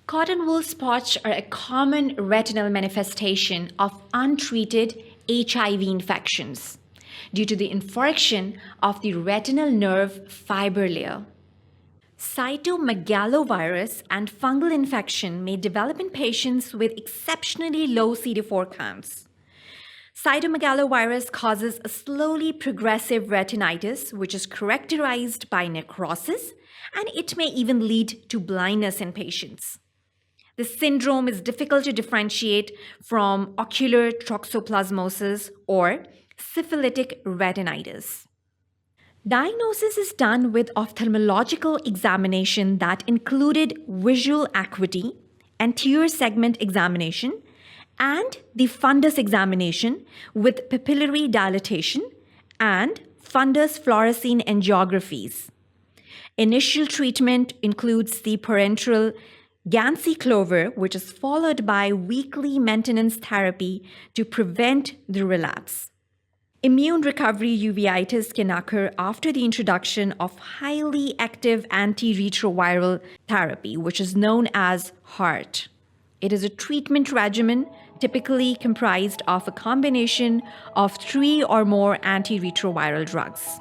Cotton wool spots are a common retinal manifestation of untreated HIV infections due to the infarction of the retinal nerve fiber layer. Cytomegalovirus and fungal infection may develop in patients with exceptionally low CD4 counts. Cytomegalovirus causes a slowly progressive retinitis, which is characterized by necrosis, and it may even lead to blindness in patients. This syndrome is difficult to differentiate from ocular toxoplasmosis or syphilitic retinitis. Diagnosis is done with ophthalmological examination that included visual acuity, anterior segment examination, and the fundus examination with papillary dilatation and fundus fluorescein angiographies. Initial treatment includes the parenteral ganciclovir, which is followed by weekly maintenance therapy to prevent the relapse. Immune recovery uveitis can occur after the introduction of highly active antiretroviral therapy, which is known as HART. It is a treatment regimen typically comprised of a combination of 3 or more antiretroviral drugs.